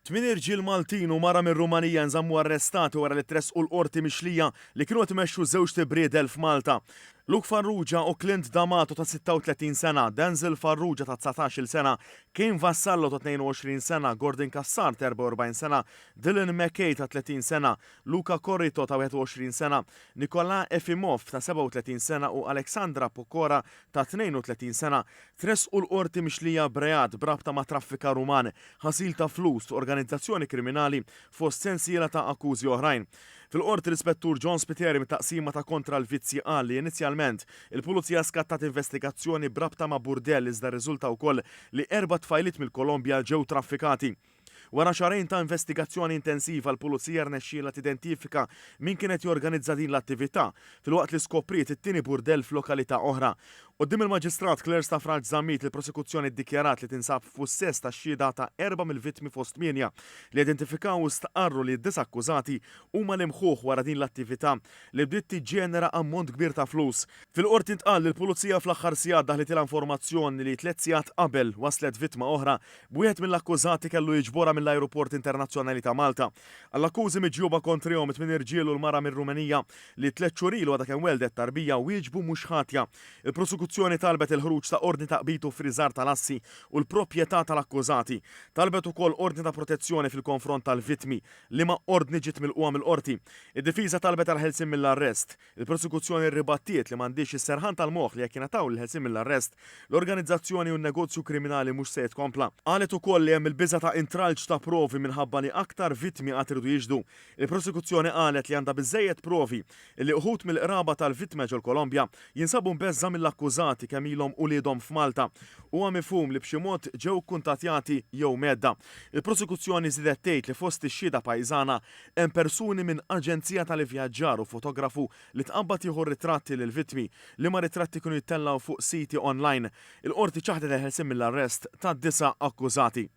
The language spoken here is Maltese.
Tmien irġiel Maltin u mara minn Rumanija nżammu arrestati wara li tressqu l-qorti mixlija li kienu qed imexxu żewġ tibriedel f'Malta. Luke Farrugia u Clint D'Amato ta' 36 sena, Denzel Farrugia ta' 19 sena, Kane Vassallo ta' 22 sena, Gordon Cassar ta' 44 sena, Dylan McKay ta' 30 sena, Luca Corrito ta' 21 sena, Nikola Efimov ta' 37 sena u Aleksandra Pokora ta' 32 sena tresqu l-qorti mixlija b'reat brabta ma' traffika ruman, ħasil ta' flus u organizzazzjoni kriminali fost sensiela ta' akkużi oħrajn. Fil-qorti l-ispettur John Spiteri mit-taqsima ta' kontra l-vizzi qal li inizjalment il-pulizija skattat investigazzjoni brabta ma' burdell iżda rriżulta wkoll li 4 tfajliet mill-Kolombja ġew traffikati. Wara xarejn ta' investigazzjoni intensiva l-pulizija rnexxiela tidentifika min kienet jorganizza din l-attività filwaqt li skopriet it-tieni burdell f'lokalità oħra. Quddiem il-Maġistrat Claire Staffraġ Żammit il-prosekuzzjoni ddikjarat li tinsab f'pussess tax-xhieda ta' 4 mill-vittmi fost 8 li identifikaw u staqarru li d-9 akkużati huma l-imħuħ wara din l-attività li bdiet tiġġenera ammont kbir ta' flus. Fil-qorti ntqal li l-pulizija fl-aħħar sigħat daħlet informazzjoni li 3 sigħat qabel waslet vittma oħra b'wieħed mill-akkużati kellu jiġbora mill-Ajruport Internazzjonali ta' Malta. Għall-akkużi miġjuba kontrihom 8 irġiel u l-mara mir-Rumenija li 3 xhur ilu għadha kemm weldet tarbija wieġbu mhux ħatja. Il-prosekuzzjoni talbet il-ħruġ ta' ordni ta' qbitu friżar tal-assi u l-proprjetà tal-akkużati. Talbet ukoll ordni ta' protezzjoni fil-konfront tal-vittmi li ma' ordni ġiet milquha mill-qorti. Id-difiża talbet għal-ħelsien mill-arrest. Il-prosekuzzjoni rribattiet li m'għandix is-serħan tal-moħħ li jekk jingħataw il-ħelsien mill-arrest, l-organizzazzjoni u n-negozju kriminali mhux se tkompla. Qalet ukoll li hemm il-biża' ta' intralġ ta' provi minħabba li aktar vittmi qatt iridu jiġdu. Il-prosekuzzjoni qalet li għandha biżżejjed provi li uħud mill-qraba tal-vittma ġol-Kolombja jinsabu mbeżża mill-akkużati kemm ilhom uliedhom f'Malta. Huwa mifhum li b'xi mod ġew kuntattjati jew medda. Il-prosekuzzjoni żiedet tgħid li fost ix-xhieda pajżana hemm persuni minn aġenzija tal-ivvjaġġar u fotografu li tqabbad jieħu ritratti lill-vittmi li ma ritratti kienu jittellaw fuq siti online. Il-qorti ċaħdet il-ħelsien mill-arrest ta' 9 akkużati.